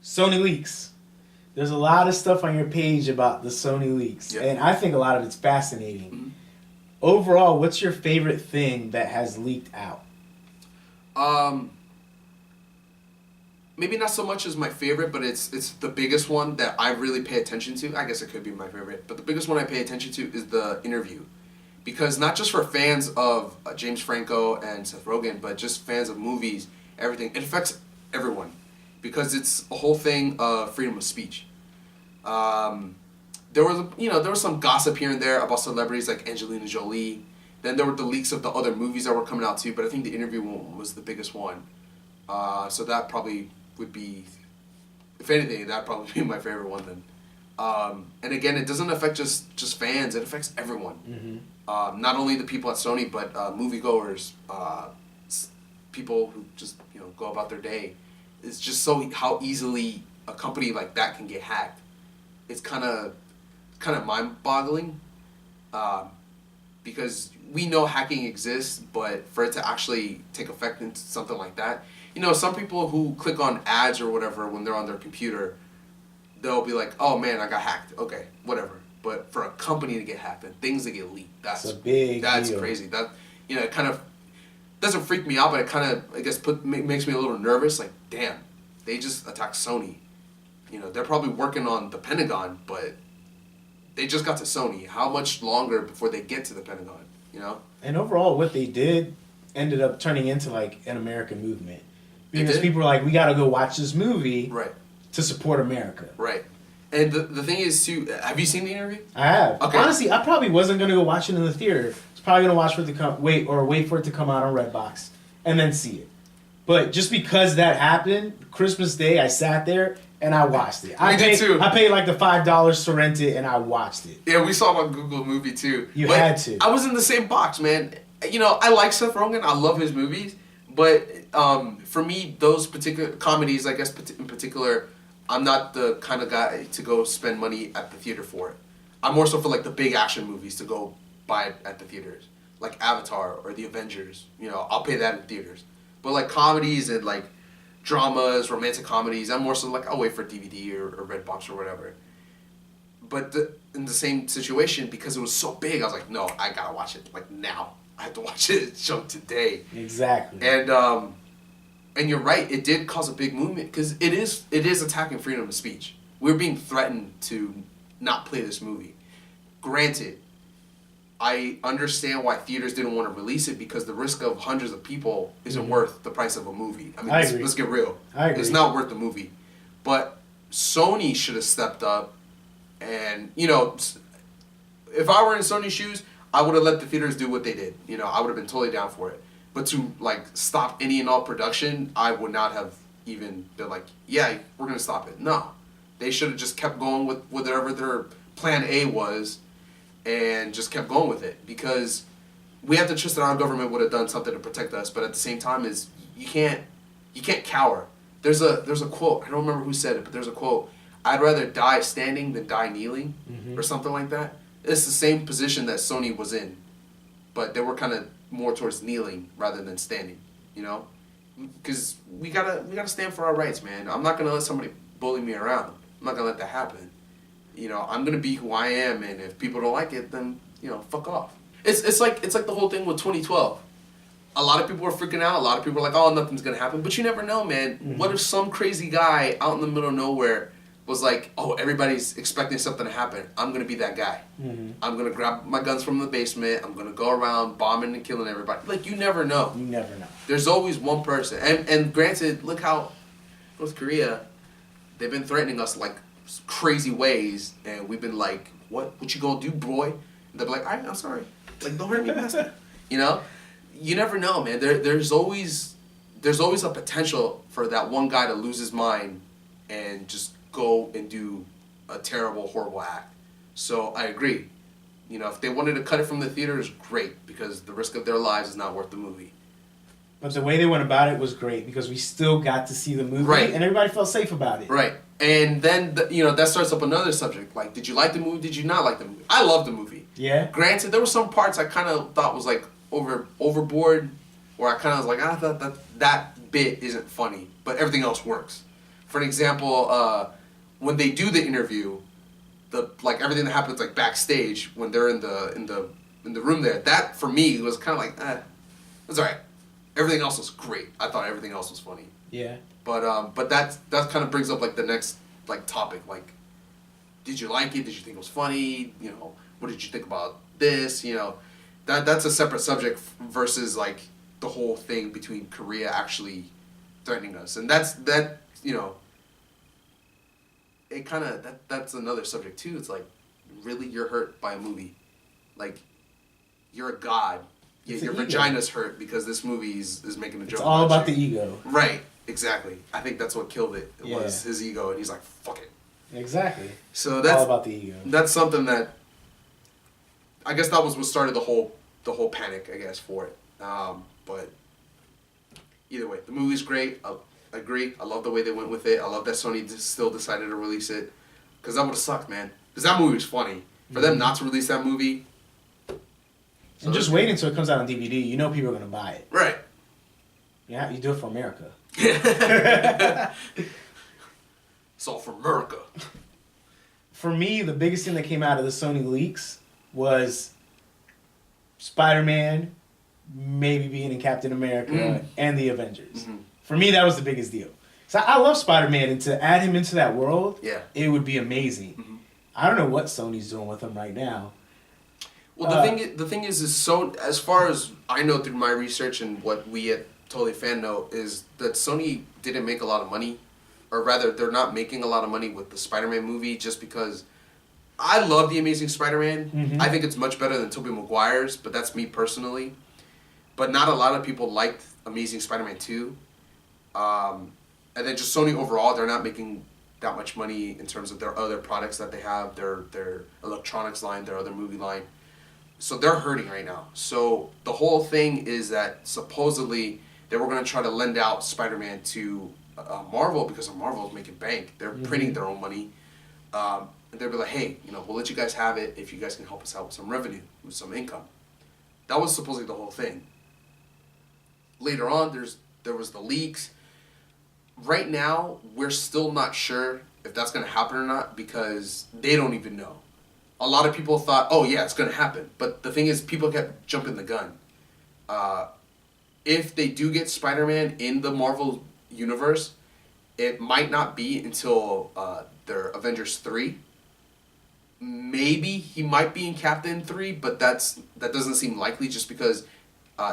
Sony leaks. There's a lot of stuff on your page about the Sony leaks, Yep. and I think a lot of it's fascinating. Mm-hmm. Overall, what's your favorite thing that has leaked out? Maybe not so much as my favorite, but it's the biggest one that I really pay attention to. I guess it could be my favorite, but the biggest one I pay attention to is the interview. Because not just for fans of James Franco and Seth Rogen, but just fans of movies, everything. It affects everyone. Because it's a whole thing of freedom of speech. There was some gossip here and there about celebrities like Angelina Jolie. Then there were the leaks of the other movies that were coming out too, but I think the interview one was the biggest one. So that probably would be, if anything, that'd probably be my favorite one then. And again, it doesn't affect just fans; it affects everyone. Mm-hmm. Not only the people at Sony, but moviegoers, people who just go about their day. It's just so how easily a company like that can get hacked. It's kind of mind-boggling, because we know hacking exists, but for it to actually take effect into something like that, some people who click on ads or whatever when they're on their computer, they'll be like, "Oh man, I got hacked." Okay, whatever. But for a company to get hacked and things to get leaked, that's a big deal. Crazy. That it kind of doesn't freak me out, but it kind of, I guess, makes me a little nervous. Like, damn, they just attacked Sony. They're probably working on the Pentagon, but they just got to Sony. How much longer before they get to the Pentagon? And overall, what they did ended up turning into like an American movement, because people were like, "We got to go watch this movie, right, to support America." Right. And the thing is too. Have you seen the interview? I have. Okay. Honestly, I probably wasn't gonna go watch it in the theater. I was probably gonna watch wait for it to come out on Redbox and then see it. But just because that happened, Christmas Day, I sat there and I watched it. I did too. I paid like the $5 to rent it, and I watched it. Yeah, we saw it on Google Movie too. You had to. I was in the same box, man. I like Seth Rogen. I love his movies, but for me, those particular comedies, I guess in particular, I'm not the kind of guy to go spend money at the theater for it. I'm more so for like the big action movies to go buy it at the theaters, like Avatar or The Avengers. I'll pay that in theaters. But like comedies and like dramas, romantic comedies, I'm more so like I'll wait for DVD or Redbox or whatever. But in the same situation, because it was so big, I was like, no, I gotta watch it like now. I have to watch it show today. Exactly. And you're right, it did cause a big movement because it is attacking freedom of speech. We're being threatened to not play this movie. Granted, I understand why theaters didn't want to release it, because the risk of hundreds of people isn't worth the price of a movie. I mean, let's get real. I agree. It's not worth the movie. But Sony should have stepped up, and if I were in Sony's shoes, I would have let the theaters do what they did. I would have been totally down for it. But to like stop any and all production, I would not have even been like, yeah, we're gonna stop it. No, they should have just kept going with whatever their plan A was, and just kept going with it, because we have to trust that our government would have done something to protect us. But at the same time, is you can't cower. There's a quote, I don't remember who said it, but there's a quote: "I'd rather die standing than die kneeling," or something like that. It's the same position that Sony was in, but they were kind of more towards kneeling rather than standing, because we gotta stand for our rights, man. I'm not gonna let somebody bully me around. I'm not gonna let that happen. I'm gonna be who I am, and if people don't like it, then fuck off. It's like the whole thing with 2012. A lot of people were freaking out. A lot of people were like, "Oh, nothing's gonna happen," but you never know, man. Mm-hmm. What if some crazy guy out in the middle of nowhere was like, "Oh, everybody's expecting something to happen. I'm gonna be that guy. Mm-hmm. I'm gonna grab my guns from the basement. I'm gonna go around bombing and killing everybody." Like, you never know. You never know. There's always one person. And granted, look how North Korea, they've been threatening us like crazy ways, and we've been like, "What you gonna do, boy?" And they're like, "I'm sorry. Like, don't hurt me, master." You never know, man. There's always a potential for that one guy to lose his mind and just go and do a terrible, horrible act. So I agree. If they wanted to cut it from the theaters, great, because the risk of their lives is not worth the movie. But the way they went about it was great, because we still got to see the movie, right, and everybody felt safe about it. Right. And then, that starts up another subject. Like, did you like the movie? Did you not like the movie? I love the movie. Yeah. Granted, there were some parts I kind of thought was, like, overboard, where I kind of was like, I thought that bit isn't funny, but everything else works. For an example, when they do the interview, everything that happens like backstage when they're in the room there, that for me was kind of like, it's alright. Everything else was great. I thought everything else was funny. Yeah. But that kind of brings up like the next like topic, like, did you like it? Did you think it was funny? You know, what did you think about this? You know, that's a separate subject versus like the whole thing between Korea actually threatening us, and that's you know, it kind of that's another subject too. It's like, really, you're hurt by a movie, like, you're a god. Yet your vagina's hurt because this movie is making a joke. It's all about the ego. Right. Exactly. I think that's what killed it. It was his ego, and he's like, "Fuck it." Exactly. So that's all about the ego. That's something that I guess that was what started the whole panic, I guess, for it. But either way, the movie's great. I agree. I love the way they went with it. I love that Sony still decided to release it, because that would have sucked, man. Because that movie was funny. For them not to release that movie. So and just wait until it comes out on DVD. You know people are gonna buy it. Right. Yeah, you do it for America. It's all for America. For me, the biggest thing that came out of the Sony leaks was Spider-Man maybe being in Captain America and the Avengers. Mm-hmm. For me, that was the biggest deal. So I love Spider-Man, and to add him into that world, it would be amazing. Mm-hmm. I don't know what Sony's doing with him right now. Well, the thing is so as far as I know through my research and what we at Totally Fan know, is that Sony didn't make a lot of money, or rather, they're not making a lot of money with the Spider-Man movie, just because I love The Amazing Spider-Man. Mm-hmm. I think it's much better than Tobey Maguire's, but that's me personally. But not a lot of people liked Amazing Spider-Man 2. And then just Sony overall, they're not making that much money in terms of their other products that they have, their electronics line, their other movie line. So they're hurting right now. So the whole thing is that supposedly they were going to try to lend out Spider-Man to Marvel, because Marvel is making bank. They're printing their own money. And they'll be like, hey, you know, we'll let you guys have it if you guys can help us out with some revenue, with some income. That was supposedly the whole thing. Later on, there was the leaks. Right now, we're still not sure if that's going to happen or not, because they don't even know. A lot of people thought, oh yeah, it's going to happen. But the thing is, people kept jumping the gun. If they do get Spider-Man in the Marvel universe, it might not be until their Avengers 3. Maybe he might be in Captain 3, but that doesn't seem likely, just because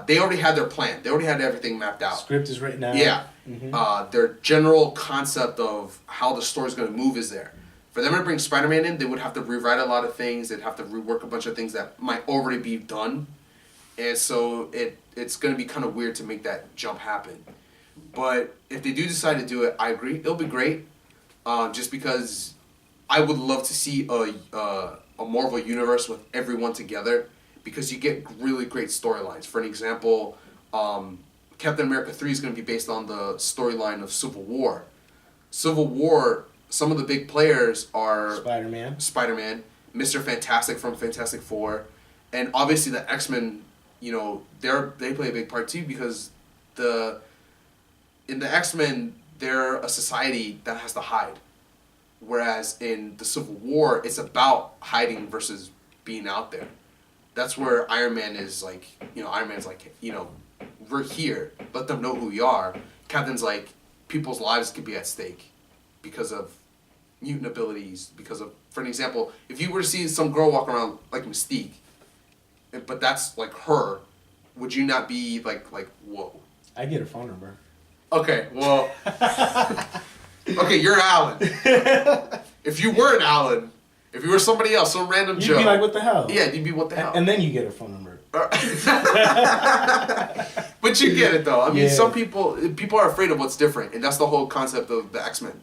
they already had their plan. They already had everything mapped out. Script is written out. Yeah. Mm-hmm. Their general concept of how the story's going to move is there. For them to bring Spider-Man in, they would have to rewrite a lot of things. They'd have to rework a bunch of things that might already be done. And so it's going to be kind of weird to make that jump happen. But if they do decide to do it, I agree. It'll be great. Just because I would love to see a Marvel universe with everyone together, because you get really great storylines. For an example, Captain America 3 is going to be based on the storyline of Civil War. Civil War, some of the big players are Spider-Man, Mr. Fantastic from Fantastic Four, and obviously the X-Men. You know, they play a big part too, because in the X-Men, they're a society that has to hide, whereas in the Civil War, it's about hiding versus being out there. That's where Iron Man is like, you know, Iron Man's like, you know, we're here, let them know who we are. Captain's like, people's lives could be at stake because of mutant abilities, because of, for an example, if you were to see some girl walk around like Mystique, but that's like her, would you not be like whoa? I get her phone number. Okay, well, okay, you're Alan. If you weren't Alan, if you were somebody else, some random Joe, you'd be like, what the hell? Yeah, you'd be what the hell. And then you get her phone number. But you get it though. I mean, some people are afraid of what's different, and that's the whole concept of the X-Men.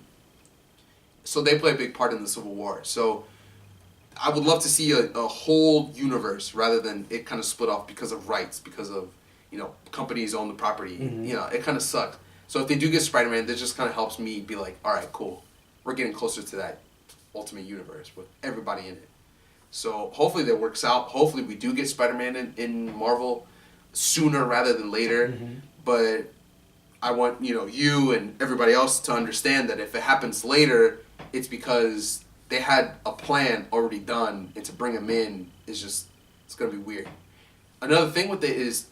So they play a big part in the Civil War. So I would love to see a whole universe rather than it kind of split off because of rights, because of, you know, companies own the property. Mm-hmm. You know, it kind of sucked. So if they do get Spider-Man, this just kind of helps me be like, all right, cool. We're getting closer to that ultimate universe with everybody in it. So hopefully that works out. Hopefully we do get Spider-Man in Marvel sooner rather than later. Mm-hmm. But I want, you and everybody else to understand that if it happens later, it's because they had a plan already done, and to bring him in is just, it's going to be weird. Another thing with it is,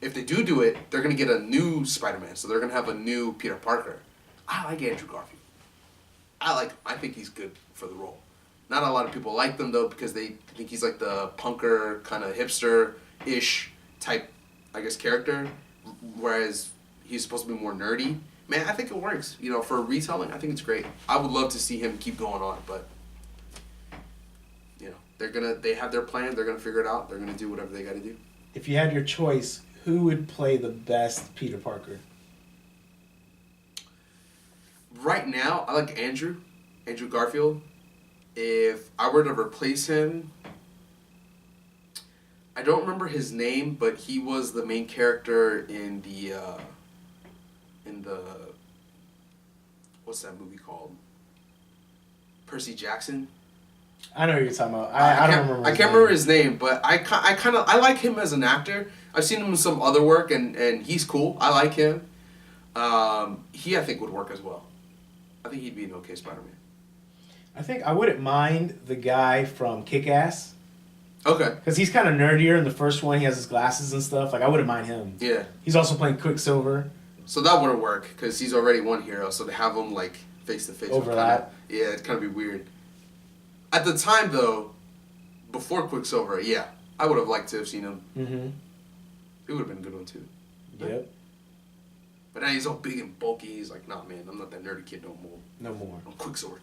if they do it, they're going to get a new Spider-Man, so they're going to have a new Peter Parker. I like Andrew Garfield. I think he's good for the role. Not a lot of people like them, though, because they think he's like the punker, kind of hipster-ish type, I guess, character, whereas he's supposed to be more nerdy. Man, I think it works. For retelling, I think it's great. I would love to see him keep going on, but they have their plan. They're gonna figure it out. They're gonna do whatever they got to do. If you had your choice, who would play the best Peter Parker? Right now, I like Andrew Garfield. If I were to replace him, I don't remember his name, but he was the main character in the what's that movie called? Percy Jackson. I know who you're talking about. I don't remember. I can't remember his name, but I like him as an actor. I've seen him in some other work, and he's cool. I like him. He, I think, would work as well. I think he'd be an okay Spider-Man. I think I wouldn't mind the guy from Kick-Ass. Okay. Because he's kind of nerdier in the first one. He has his glasses and stuff. I wouldn't mind him. Yeah. He's also playing Quicksilver. So that wouldn't work, because he's already one hero, so to have him, face-to-face overlap. It'd kind of be weird. At the time, though, before Quicksilver, yeah, I would have liked to have seen him. Mm-hmm. It would have been a good one, too. Yep. But now he's all big and bulky. He's like, nah, man, I'm not that nerdy kid no more. No more. I'm Quicksilver.